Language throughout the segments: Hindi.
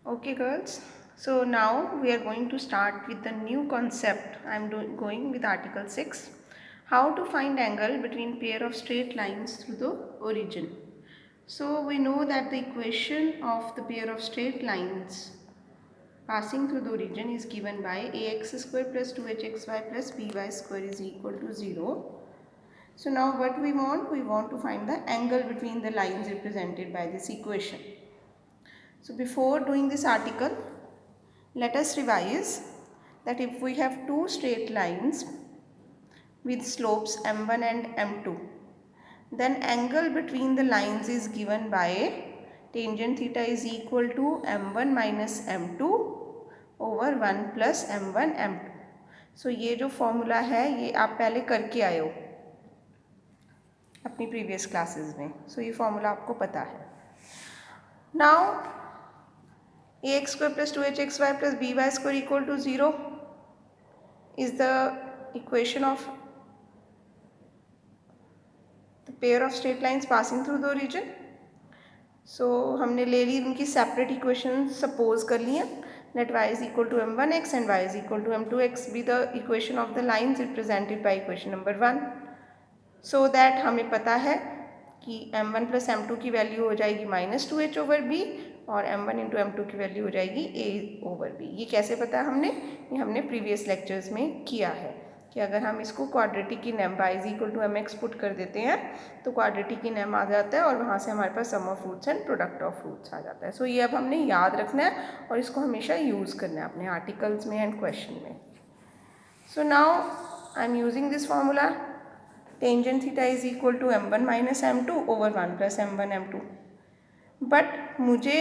Okay, girls. So now we are going to start with the new concept. I am going with Article 6. How to find angle between pair of straight lines through the origin. So we know that the equation of the pair of straight lines passing through the origin is given by ax square plus 2hxy plus by square is equal to 0. So now what we want? We want to find the angle between the lines represented by this equation. So before doing this article, let us revise that if we have two straight lines with slopes m1 and m2, then angle between the lines is given by tangent theta is equal to m1 minus m2 over 1 plus m1 m2. So ये जो फॉर्मूला है ये आप पहले करके आए हो अपनी प्रीवियस क्लासेस में. सो ये फॉर्मूला आपको पता है. Now ax square plus 2hxy plus by square equal to 0 is the equation of the pair of straight lines passing through the origin. So हमने ले ली उनकी separate equation suppose कर ली हैं. Let y is equal to m1x and y is equal to m2x be the equation of the lines represented by equation number 1. So that हमें पता है कि m1 प्लस m2 की वैल्यू हो जाएगी -2h ओवर b और m1 इंटू m2 की वैल्यू हो जाएगी a ओवर b. ये कैसे पता है हमने? ये हमने प्रीवियस लेक्चर्स में किया है कि अगर हम इसको क्वाड्रेटिक की name y is equal to mx put कर देते हैं तो क्वाड्रेटिक की नेम आ जाता है और वहाँ से हमारे पास sum of roots and product of roots आ जाता है. सो ये अब हमने याद रखना है और इसको हमेशा यूज़ करना है अपने आर्टिकल्स में एंड क्वेश्चन में. So now I am using this formula. Tangent theta is equal to m1 minus m2 over 1 plus m1 m2. But मुझे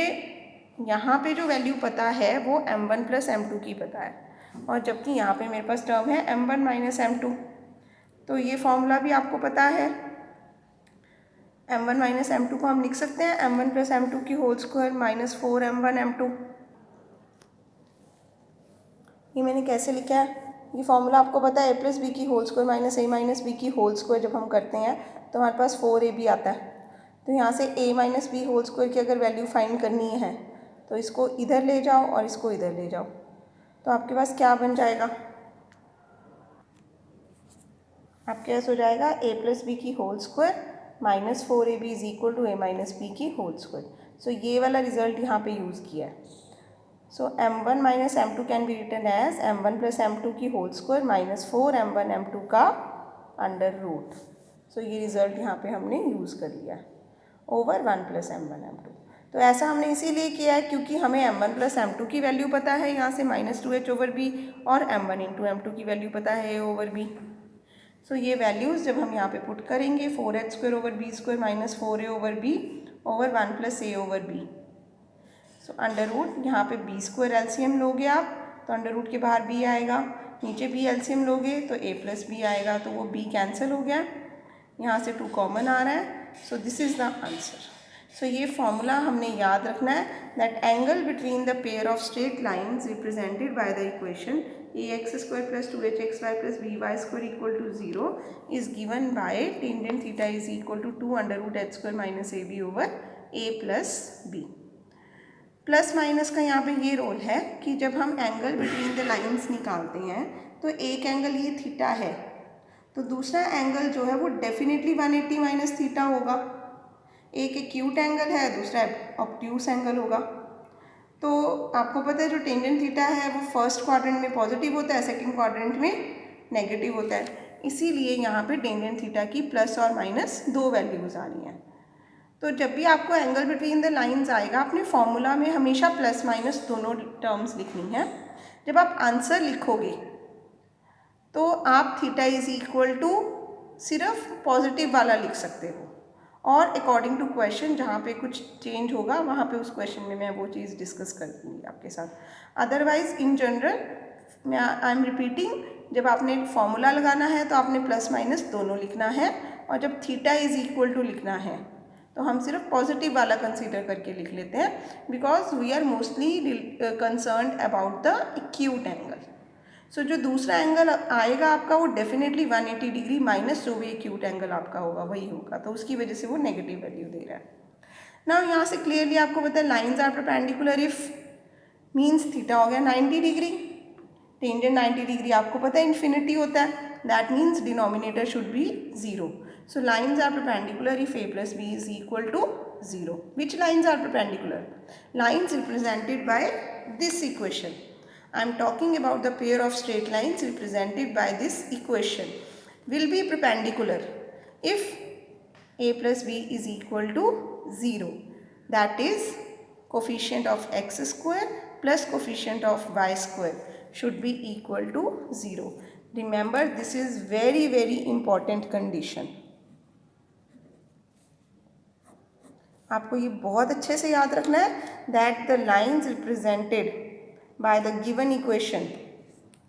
यहाँ पे जो वैल्यू पता है वो m1 प्लस m2 की पता है और जबकि यहाँ पे मेरे पास टर्म है m1 माइनस m2. तो ये फॉर्मूला भी आपको पता है. m1 माइनस m2 को हम लिख सकते हैं m1 प्लस m2 की whole square minus 4m1 m2. ये मैंने कैसे लिखा है? ये फॉर्मूला आपको पता है a प्लस बी की whole square minus a minus b की होल स्क्वायर जब हम करते हैं तो हमारे पास 4ab आता है. तो यहाँ से a minus b whole square की अगर वैल्यू फाइंड करनी है तो इसको इधर ले जाओ और इसको इधर ले जाओ तो आपके पास क्या बन जाएगा? आपके पास हो जाएगा a प्लस बी की whole square minus 4ab is equal to a minus b की होल स्क्वायर. सो ये वाला रिजल्ट यहाँ पे यूज़ किया है. So m1 minus m2 can be written as m1 plus m2 की whole square minus 4m1 m2 का अंडर रूट. सो ये रिजल्ट यहाँ पे हमने यूज़ कर लिया ओवर 1 प्लस m1 m2. तो ऐसा हमने इसीलिए किया है क्योंकि हमें m1 प्लस m2 की वैल्यू पता है यहाँ से -2h ओवर b और m1 इंटू m2 की वैल्यू पता है a ओवर b. सो ये वैल्यूज़ जब हम यहाँ पे पुट करेंगे 4h square over b square minus 4a over b over 1 plus a over b. So under root यहाँ पे बी स्क्वायर एलसीएम लोगे आप तो अंडर रूट के बाहर बी आएगा. नीचे बी एलसीएम लोगे तो ए प्लस बी आएगा तो वो बी कैंसिल हो गया. यहाँ से 2 कॉमन आ रहा है. So this is the answer. So ये फॉर्मूला हमने याद रखना है that angle between the pair of straight lines represented by the equation ax square plus 2hxy plus by square equal to 0 is given by tangent theta is equal to 2 under root h square minus ab over a plus b. Plus minus का यहाँ पे ये रोल है कि जब हम एंगल बिटवीन द लाइंस निकालते हैं तो एक एंगल ये थीटा है तो दूसरा एंगल जो है वो डेफिनेटली 180 माइनस थीटा होगा. एक एक्यूट एंगल है दूसरा ऑब्ट्यूस एंगल होगा. तो आपको पता है जो टेंजेंट थीटा है वो फर्स्ट क्वाड्रेंट में पॉजिटिव होता है सेकंड क्वाड्रेंट में नेगेटिव होता है. इसीलिए यहाँ पे टेंजेंट थीटा की प्लस और माइनस 2 वैल्यूज़ आ रही हैं. तो जब भी आपको एंगल बिटवीन द लाइंस आएगा अपने फॉर्मूला में हमेशा प्लस माइनस दोनों टर्म्स लिखनी है. जब आप आंसर लिखोगे तो आप थीटा इज इक्वल टू सिर्फ पॉजिटिव वाला लिख सकते हो और अकॉर्डिंग टू क्वेश्चन जहाँ पे कुछ चेंज होगा वहाँ पे उस क्वेश्चन में मैं वो चीज़ डिस्कस कर दूँगी आपके साथ. अदरवाइज इन जनरल मैं आई एम रिपीटिंग जब आपने फॉर्मूला लगाना है तो आपने प्लस माइनस दोनों लिखना है और जब थीटा इज इक्वल टू लिखना है तो हम सिर्फ पॉजिटिव वाला कंसीडर करके लिख लेते हैं because we are mostly concerned about the acute angle. So जो दूसरा एंगल आएगा आपका वो डेफिनेटली 180 डिग्री माइनस जो भी एक्यूट एंगल आपका होगा वही होगा तो उसकी वजह से वो नेगेटिव वैल्यू दे रहा है. ना यहाँ से क्लियरली आपको पता है lines are perpendicular if means theta हो गया 90 डिग्री, टेंजेंट 90 डिग्री आपको पता है इन्फिनिटी होता है, that means denominator should be 0. So lines are perpendicular if a plus b is equal to 0. Which lines are perpendicular? Lines represented by this equation. I am talking about the pair of straight lines represented by this equation will be perpendicular if a plus b is equal to 0. That is coefficient of x square plus coefficient of y square should be equal to 0. Remember, this is very important condition. आपको ये बहुत अच्छे से याद रखना है that the lines represented by the given equation,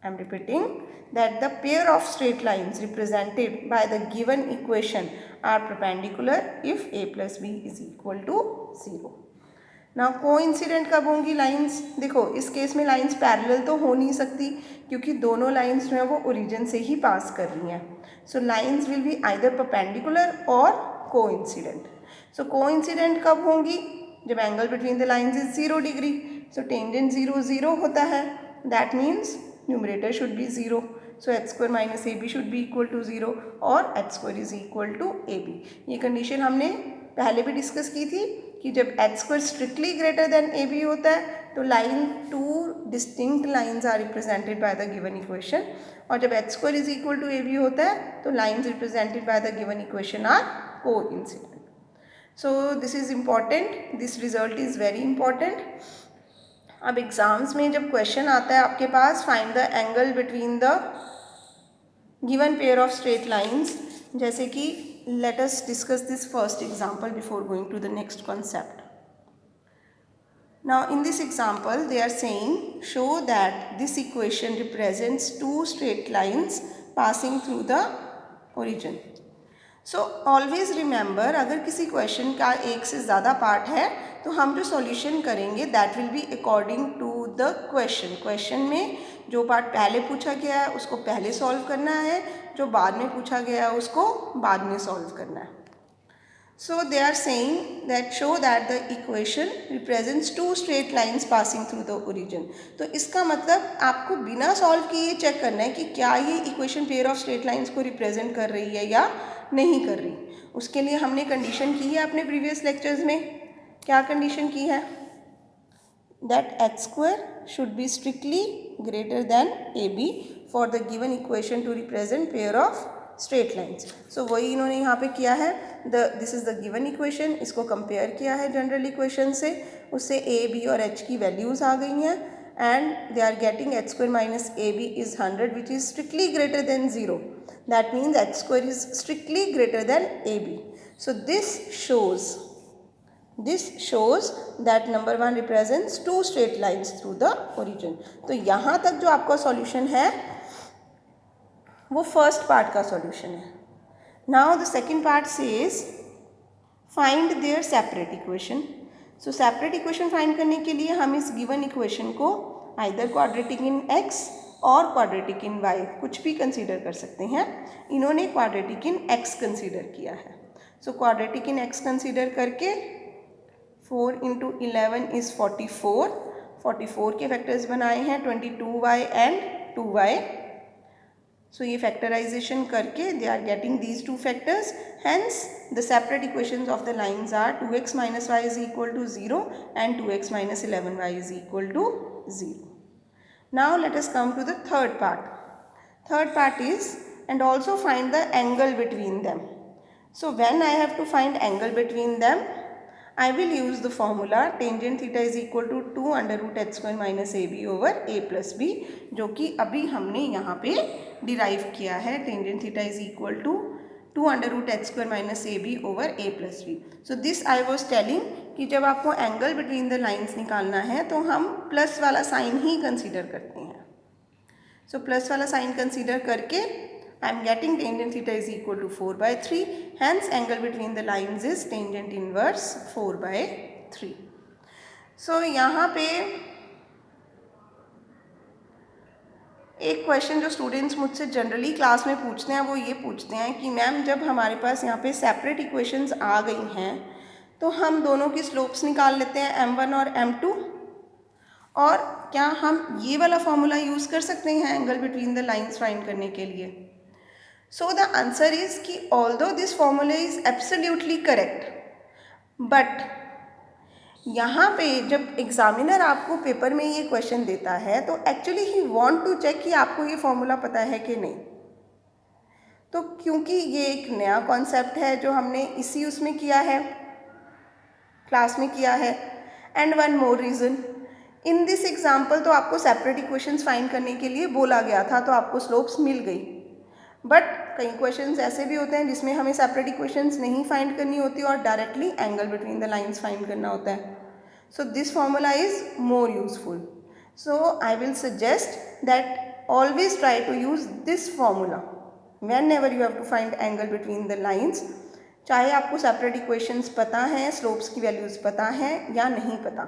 I am repeating that the pair of straight lines represented by the given equation are perpendicular if a plus b is equal to 0. Now coincident कब होंगी लाइंस? देखो इस केस में लाइंस पैरेलल तो हो नहीं सकती क्योंकि दोनों लाइंस जो है वो ओरिजिन से ही पास कर रही हैं. So lines will be either perpendicular और कोइंसिडेंट. सो कोइंसिडेंट कब होंगी? जब angle between the lines is 0 degree. So tangent 0 0 होता है, that means numerator should be 0. So h square minus a b should be equal to 0 और h square is equal to a b. ये कंडीशन हमने पहले भी डिस्कस की थी कि जब h square strictly greater than A b होता है तो line 2 distinct lines are represented by the given equation, और जब h square is equal to a b होता है तो lines represented by the given equation are coincident. So this is important, this result is very important. अब एग्जाम्स में जब क्वेश्चन आता है आपके पास find the angle between the given pair of straight lines, जैसे कि let us discuss this first example before going to the next concept. Now in this example they are saying show that this equation represents two straight lines passing through the origin. So always remember, अगर किसी क्वेश्चन का एक से ज़्यादा पार्ट है तो हम जो सॉल्यूशन करेंगे that will be according to the question. Question में जो पार्ट पहले पूछा गया है उसको पहले सॉल्व करना है, जो बाद में पूछा गया है उसको बाद में सॉल्व करना है. So they are saying that show that the equation represents two straight lines passing through the origin. तो इसका मतलब आपको बिना सॉल्व किए चेक करना है कि क्या ये equation pair of straight lines को रिप्रेजेंट कर रही है या नहीं कर रही. उसके लिए हमने कंडीशन की है अपने प्रीवियस लेक्चर्स में. क्या कंडीशन की है? That H square should be strictly greater than A B for the given equation to represent pair of straight lines. So वही इन्होंने यहाँ पे किया है. This is the given equation, इसको कंपेयर किया है जनरल इक्वेशन से, उससे ए बी और एच की वैल्यूज़ आ गई हैं and they are getting h square minus ab is 100 which is strictly greater than 0. That means h square is strictly greater than ab. So this shows that number 1 represents two straight lines through the origin. तो यहाँ तक जो आपका सॉल्यूशन है वो फर्स्ट पार्ट का सॉल्यूशन है. Now the second part says find their separate equation. So separate equation find करने के लिए हम इस गिवन इक्वेशन को आइदर क्वाड्रेटिक इन x और क्वाड्रेटिक इन y कुछ भी कंसीडर कर सकते हैं. इन्होंने क्वाड्रेटिक इन x कंसीडर किया है. So quadratic in x consider करके 4 इंटू 11 इज़ 44. 44 के फैक्टर्स बनाए हैं 22y एंड 2y. सो ये फैक्टराइजेशन करके they are getting these two factors. Hence the separate equations of the lines are 2x minus y is equal to 0 and 2x minus 11y is equal to 0. Now let us come to the third part. Third part is and also find the angle between them. So when I have to find angle between them, I will use the formula tangent theta is equal to 2 under root h square minus ab over a plus b, जो कि अभी हमने यहाँ पे डिराइव किया है. tangent theta is equal to 2 under root h square minus ab over a plus b. So this I was telling कि जब आपको एंगल बिटवीन द लाइंस निकालना है तो हम प्लस वाला साइन ही कंसीडर करते हैं. सो प्लस वाला साइन कंसीडर करके I am getting tangent theta is equal to 4/3. Hence angle between the lines is tangent inverse 4/3. So यहाँ पे एक क्वेश्चन जो स्टूडेंट्स मुझसे जनरली क्लास में पूछते हैं वो ये पूछते हैं कि मैम जब हमारे पास यहाँ पे सेपरेट इक्वेशंस आ गई हैं तो हम दोनों की स्लोप्स निकाल लेते हैं m1 और m2, और क्या हम ये वाला फॉर्मूला यूज़ कर सकते हैं angle between the lines find करने के लिए? सो द आंसर इज कि although this formula is absolutely correct, but यहाँ पे जब एग्जामिनर आपको पेपर में ये क्वेश्चन देता है तो actually he want to check कि आपको ये फॉर्मूला पता है कि नहीं। तो क्योंकि ये एक नया कॉन्सेप्ट है जो हमने इसी उसमें किया है, क्लास में किया है, and one more reason, in this example तो आपको सेपरेट इक्वेशंस फाइंड करने के लिए बोला गया था, तो आपको स्लोप्स मिल गई। बट कई क्वेश्चंस ऐसे भी होते हैं जिसमें हमें सेपरेट इक्वेशंस नहीं फाइंड करनी होती और directly angle between the lines find करना होता है। So this formula is more useful, so I will suggest that always try to use this formula whenever you have to find angle between the lines, चाहे आपको सेपरेट इक्वेशंस पता हैं, स्लोप्स की वैल्यूज़ पता हैं या नहीं पता,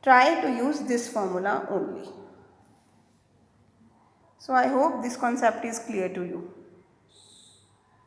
try to use this formula only. So I hope this concept is clear to you.